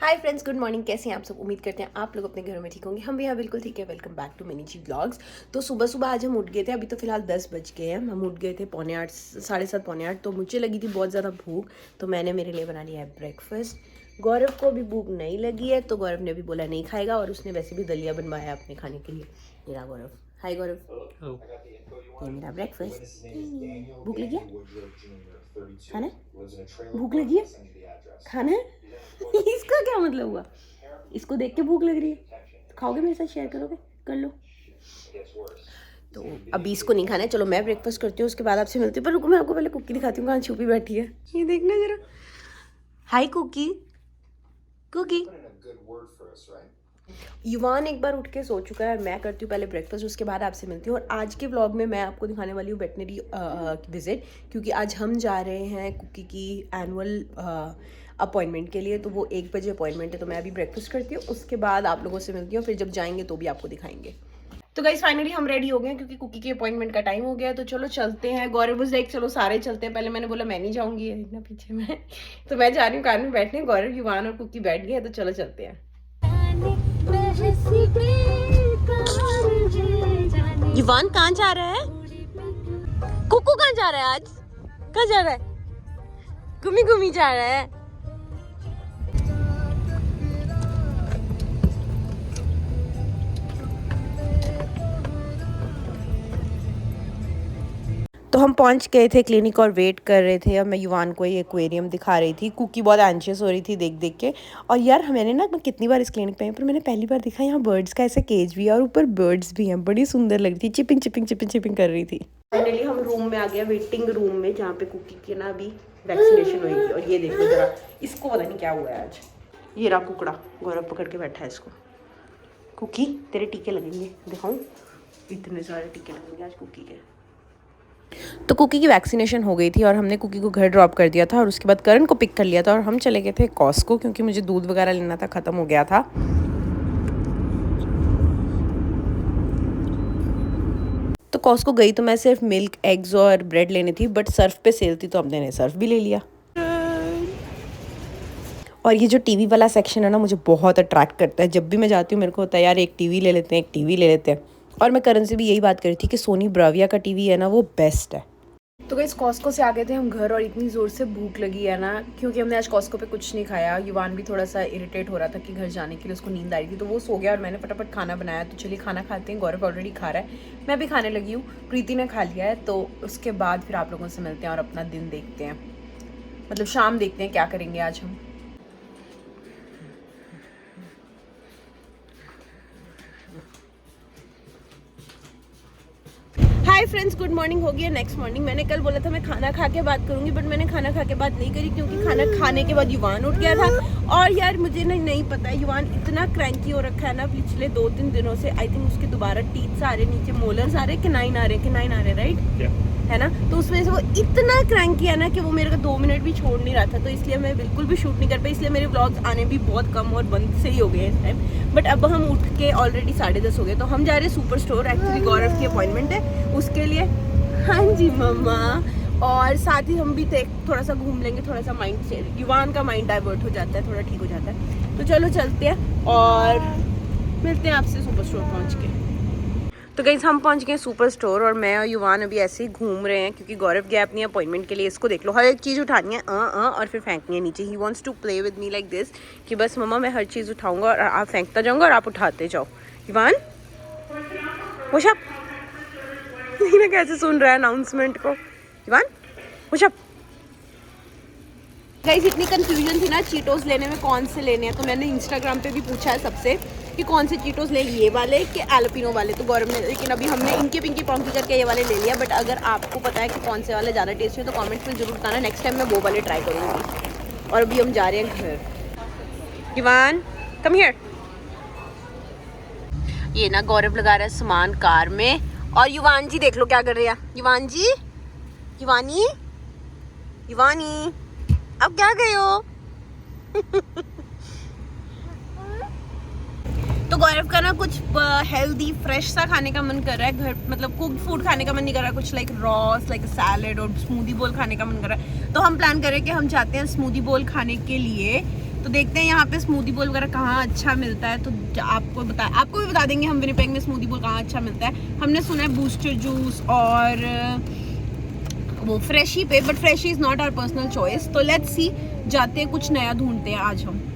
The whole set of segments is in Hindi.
Hi friends, good morning. कैसे हैं आप सब? उम्मीद करते हैं आप लोग अपने घरों में ठीक होंगे। हम भी यहाँ बिल्कुल ठीक है। Welcome back to mini G vlogs. तो सुबह सुबह आज हम उठ गए थे। अभी तो फिलहाल 10 बज गए हैं। हम उठ गए थे 7:45, 7:30, 7:45। तो मुझे लगी थी बहुत ज़्यादा भूख, तो मैंने मेरे लिए बना लिया है ब्रेकफास्ट। गौरव को अभी भूख नहीं लगी है, तो गौरव ने अभी बोला नहीं खाएगा, और उसने वैसे भी दलिया बनवाया अपने खाने के लिए। मेरा गौरव, हाय गौरव, ये मेरा ब्रेकफास्ट। भूख लगी है? खाना? भूख लगी है? खाना? इसका क्या मतलब हुआ? इसको देख के भूख लग रही है? खाओगे मेरे साथ? शेयर करोगे? कर लो। तो अभी इसको नहीं खाना है। चलो मैं ब्रेकफास्ट करती हूँ, उसके बाद आपसे मिलती हूँ। पर रुको, मैं आपको पहले कुकी दिखाती हूँ कहाँ छुपी बैठी है। ये देखना जरा। हाय कुकी। कुकी। युवान एक बार उठ के सो चुका है और मैं करती हूँ पहले ब्रेकफास्ट, उसके बाद आपसे मिलती हूँ। और आज के व्लॉग में मैं आपको दिखाने वाली हूँ वेटनरी विजिट, क्योंकि आज हम जा रहे हैं कुकी की एनुअल अपॉइंटमेंट के लिए। तो वो 1 बजे अपॉइंटमेंट है, तो मैं अभी ब्रेकफास्ट करती हूँ, उसके बाद आप लोगों से मिलती हूँ। फिर जब जाएंगे तो भी आपको दिखाएंगे। तो गाइस फाइनली हम रेडी हो गए हैं, क्योंकि कुकी के अपॉइंटमेंट का टाइम हो गया। तो चलो चलते हैं। गौरव बस लाइक चलो सारे चलते हैं। पहले मैंने बोला मैं नहीं जाऊंगी, इतना पीछे में तो मैं जा रही हूँ कार में बैठने। गौरव, युवान और कुकी बैठ गए, तो चलो चलते हैं। युवान कहाँ जा रहा है? कुकू कहाँ जा रहा है? आज कहाँ जा रहा है? घूमी घूमी जा रहा है। तो हम पहुंच गए थे क्लिनिक और वेट कर रहे थे। अब मैं युवान को ये एक्वेरियम दिखा रही थी। कुकी बहुत एंशियस हो रही थी देख देख के। और यार मैंने ना, मैं कितनी बार इस क्लिनिक पे आई, पर मैंने पहली बार देखा यहाँ बर्ड्स का ऐसा केज भी है, और ऊपर बर्ड्स भी हैं। बड़ी सुंदर लग रही थी, चिपिंग चिपिंग चिपिंग चिपिंग कर रही थी। फाइनली हम रूम में आ गया, वेटिंग रूम में, जहाँ पे कुकी की ना अभी वैक्सीनेशन होगी। और ये देखो जरा, इसको पता नहीं क्या हुआ है आज। ये रहा कुकड़ा, गौरव पकड़ के बैठा है इसको। कुकी तेरे टीके लगेंगे, दिखाऊं? इतने सारे टीके लगेंगे आज कुकी के। तो कुकी की वैक्सीनेशन हो गई थी और हमने कुकी को घर ड्रॉप कर दिया था, और उसके बाद करण को पिक कर लिया था, और हम चले गए थे कॉस्को, क्योंकि मुझे दूध वगैरह लेना था, ख़त्म हो गया था। तो कॉस्को गई तो मैं सिर्फ मिल्क, एग्स और ब्रेड लेनी थी, बट सर्फ पे सेल थी तो हमने ने सर्फ भी ले लिया। और ये जो टीवी वाला सेक्शन है ना, मुझे बहुत अट्रैक्ट करता है। जब भी मैं जाती हूँ मेरे को होता है यार एक टीवी ले लेते हैं, एक टीवी ले लेते हैं। और मैं करण से भी यही बात करी थी कि सोनी ब्राविया का टीवी है ना, वो बेस्ट है। तो गाइस कॉस्को से आ गए थे हम घर, और इतनी ज़ोर से भूख लगी है ना, क्योंकि हमने आज कॉस्को पे कुछ नहीं खाया। युवान भी थोड़ा सा इरिटेट हो रहा था कि घर जाने के लिए उसको नींद आ रही थी, तो वो सो गया और मैंने फटाफट खाना बनाया। तो चलिए खाना खाते हैं। गौरव ऑलरेडी खा रहा है, मैं भी खाने लगी हूँ, प्रीति ने खा लिया है। तो उसके बाद फिर आप लोगों से मिलते हैं और अपना दिन देखते हैं, मतलब शाम देखते हैं क्या करेंगे आज हम। Hi friends, good morning. हो गई है नेक्स्ट मॉर्निंग। मैंने कल बोला था मैं खाना खा के बात करूंगी, बट मैंने खाना खा के बात नहीं करी, क्योंकि खाना खाने के बाद युवान उठ गया था। और यार मुझे नहीं पता है, युवान इतना क्रैंकी हो रखा है ना पिछले 2-3 दिनों से। आई थिंक उसके दोबारा टीथ आ रहे, नीचे मोलर्स आ रहे, किनाइन आ रहे, राइट है ना। तो उस वजह से वो इतना क्रैंकी है ना कि वो मेरे को 2 मिनट भी छोड़ नहीं रहा था। तो इसलिए मैं बिल्कुल भी शूट नहीं कर पाई, इसलिए मेरे व्लॉग्स आने भी बहुत कम और बंद से ही हो गए इस टाइम। बट अब हम उठ के ऑलरेडी 10:30 हो गए, तो हम जा रहे हैं सुपर स्टोर। एक्चुअली गौरव की अपॉइंटमेंट है उसके लिए। हाँ जी मम्मा। और साथ ही हम भी थोड़ा सा घूम लेंगे, थोड़ा सा माइंड से, युवान का माइंड डाइवर्ट हो जाता है, थोड़ा ठीक हो जाता है। तो चलो चलते हैं और मिलते हैं आपसे सुपर स्टोर पहुँच के। तो गाइस हम पहुंच गए सुपर स्टोर, और मैं और युवान अभी ऐसे ही घूम रहे हैं, क्योंकि गौरव गया अपनी अपॉइंटमेंट के लिए। इसको देख लो, हर एक चीज़ उठानी है और फिर फेंकनी है नीचे। He wants to play with me like this, कि बस मम्मा मैं हर चीज़ उठाऊंगा और आप फेंकता जाऊंगा और आप उठाते जाओ। युवान पुशअप, देखना कैसे सुन रहा है अनाउंसमेंट को। युवान पुशअप। गाइस इतनी कंफ्यूजन थी ना चीटोस लेने में, कौन से लेने हैं। तो मैंने इंस्टाग्राम पे भी पूछा है सबसे कि कौन से चीटोस ले, ये वाले कि एलोपिनो वाले। तो गौरव ने, लेकिन अभी हमने इनके पिंकी पॉन्की करके ये वाले ले लिया। बट अगर आपको पता है कि कौन से वाले ज़्यादा टेस्टी है तो कमेंट्स में जरूर बताना। नेक्स्ट टाइम मैं वो वाले ट्राई करूँगी। और अभी हम जा रहे हैं घर। युवान कम हियर। ये ना गौरव लगा रहा है सामान कार में, और युवान जी देख लो क्या कर रहे हैं। युवान जी, युवानी, युवानी अब क्या गए हो? तो गौरव का ना कुछ हेल्दी फ्रेश सा खाने का मन कर रहा है, घर मतलब कुक्ड फूड खाने का मन नहीं कर रहा, कुछ लाइक रॉस लाइक सैलेड और स्मूदी बोल खाने का मन कर रहा है। तो हम प्लान कर रहे हैं कि हम जाते हैं स्मूदी बोल खाने के लिए। तो देखते हैं यहाँ पे स्मूदी बोल वगैरह कहाँ अच्छा मिलता है, तो आपको भी बता देंगे हम विनिपेग में स्मूदी बोल कहाँ अच्छा मिलता है। हमने सुना है बूस्टर जूस और वो फ्रेशी पे, बट Freshy is not our personal choice. तो लेट्स सी, जाते हैं कुछ नया ढूंढते हैं आज हम।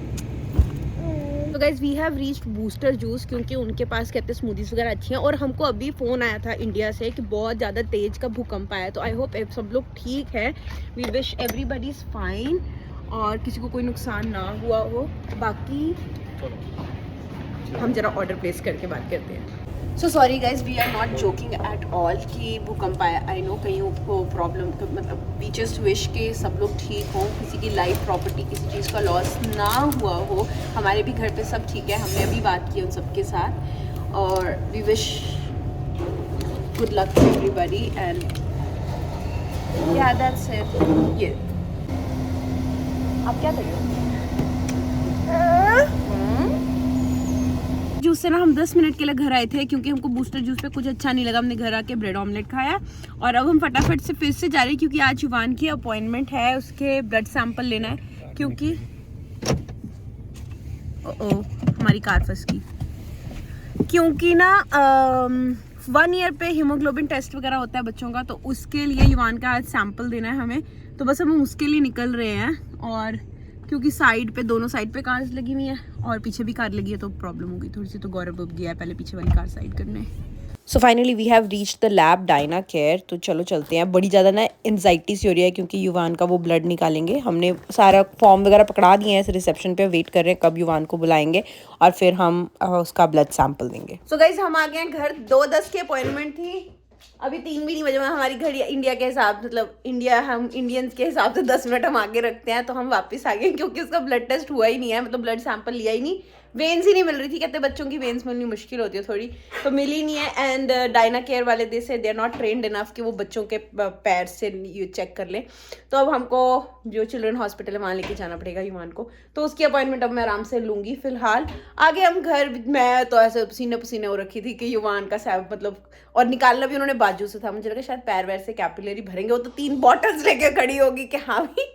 तो guys we have reached Booster Juice, क्योंकि उनके पास कहते हैं स्मूदीज वगैरह अच्छी हैं। और हमको अभी फ़ोन आया था इंडिया से कि बहुत ज़्यादा तेज़ का भूकंप आया है। तो आई होप सब लोग ठीक है, we wish everybody is fine और किसी को कोई नुकसान ना हुआ हो। बाकी हम ज़रा ऑर्डर प्लेस करके बात करते हैं। So sorry guys, we are not joking at all कि भूकंप आया। आई नो कहीं को प्रॉब्लम, मतलब वी जस्ट विश के सब लोग ठीक हों, किसी की लाइफ प्रॉपर्टी किसी चीज़ का लॉस ना हुआ हो। हमारे भी घर पे सब ठीक है, हमने अभी बात की उन सबके साथ और we wish good luck to everybody and yeah that's it. ये आप क्या कर रहे हो? जूस से ना हम 10 मिनट के लिए घर आए थे, क्योंकि हमको बूस्टर जूस पे कुछ अच्छा नहीं लगा। हमने घर आके ब्रेड ऑमलेट खाया और अब हम फटाफट से फिर से जा रहे हैं, क्योंकि आज युवान की अपॉइंटमेंट है, उसके ब्लड सैंपल लेना है। क्योंकि हमारी कार फंस गई, क्योंकि ना 1 ईयर पे हीमोग्लोबिन टेस्ट वगैरह होता है बच्चों का, तो उसके लिए युवान का आज सैंपल देना है हमें। तो बस हम उसके लिए निकल रहे हैं। और क्योंकि साइड पे, दोनों साइड पे कार्स लगी हुई है और पीछे भी कार लगी है, तो प्रॉब्लम होगी थोड़ी सी। तो गौरव अब गया है पहले पीछे वाली कार साइड करने। So finally we have reached the lab Dynacare. तो चलो चलते हैं। बड़ी ज़्यादा ना एंजाइटी सी हो रही है, क्योंकि युवान का वो ब्लड निकालेंगे। हमने सारा फॉर्म वगैरह पकड़ा दिए हैं, रिसेप्शन पे वेट कर रहे हैं कब युवान को बुलाएंगे और फिर हम उसका ब्लड सैंपल देंगे। सो गाइस, हम आ गए हैं घर। 2:10 की अपॉइंटमेंट थी, अभी 3 भी नहीं बजे। हमारी घड़ी इंडिया के हिसाब, मतलब इंडिया, हम इंडियंस के हिसाब से 10 मिनट हम आगे रखते हैं। तो हम वापस आ गए, क्योंकि उसका ब्लड टेस्ट हुआ ही नहीं है, मतलब ब्लड सैंपल लिया ही नहीं। वेन्स ही नहीं मिल रही थी, कहते बच्चों की वेन्स मिलनी मुश्किल होती है थोड़ी, तो मिली नहीं है। एंड डायना केयर वाले they are not trained enough कि वो बच्चों के पैर से ये चेक कर लें। तो अब हमको जो चिल्ड्रन हॉस्पिटल है वहाँ लेके जाना पड़ेगा युवान को। तो उसकी अपॉइंटमेंट अब मैं आराम से लूँगी। फिलहाल आगे हम घर, मैं तो ऐसे पसीने पसीने हो रखी थी कि युवान का सैब, मतलब, और निकालना भी उन्होंने बाजू से था। मुझे लगा शायद पैर वैर से कैपिलरी भरेंगे। वो तो 3 बॉटल्स लेके खड़ी होगी कि हाँ भी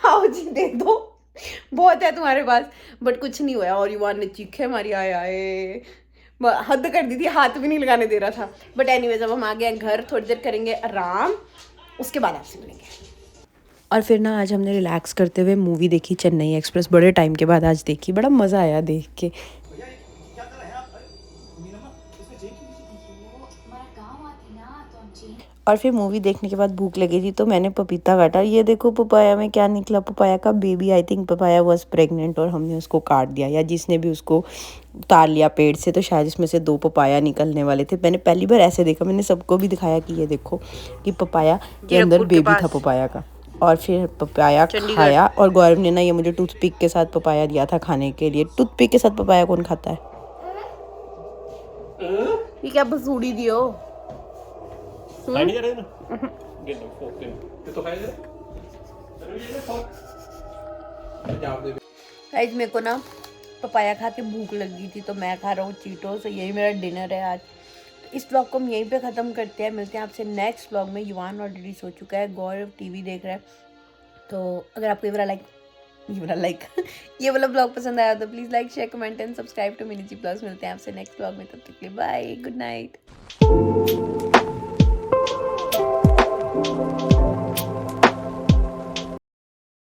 आओ जी दे दो, बहुत है तुम्हारे पास। बट कुछ नहीं हुआ और युवान ने चीखे मारी, आए आए, हद कर दी थी, हाथ भी नहीं लगाने दे रहा था। बट एनीवेज, अब हम आ गए घर, थोड़ी देर करेंगे आराम, उसके बाद आपसे मिलेंगे। और फिर ना आज हमने रिलैक्स करते हुए मूवी देखी, चेन्नई एक्सप्रेस। बड़े टाइम के बाद आज देखी, बड़ा मज़ा आया देख के। और फिर मूवी देखने के बाद भूख लगी थी, तो मैंने पपीता काटा। ये देखो पपाया में क्या निकला, पपाया का baby. I think papaya was pregnant और हमने उसको काट दिया, या जिसने भी उसको उतार लिया पेड़ से। तो शायद इसमें से 2 पपाया निकलने वाले थे। मैंने पहली बार ऐसे देखा, मैंने सबको भी दिखाया कि ये देखो कि पपाया के अंदर बेबी था पपाया का। और फिर पपाया खाया। और गौरव ने ना ये मुझे टूथपिक के साथ पपाया दिया था खाने के लिए। टूथपिक के साथ पपाया कौन खाता है? ये क्या बसूड़ी दियो? नहीं जा रहे ना ये तो खाएगा। गाइस, मेरे को ना पपाया खा के भूख लगी थी, तो मैं खा रहा हूँ चीटोस। तो यही मेरा डिनर है आज। इस ब्लॉग को हम यहीं पे ख़त्म करते हैं। मिलते हैं आपसे नेक्स्ट ब्लॉग में। युवान ऑलरेडी सो चुका है, गौरव टीवी देख रहा है। तो अगर आपको ये वाला ब्लॉग पसंद आया तो please like, share, comment and subscribe to mini G plus. मिलते हैं आपसे नेक्स्ट ब्लॉग में, तब तक के लिए बाय, गुड नाइट।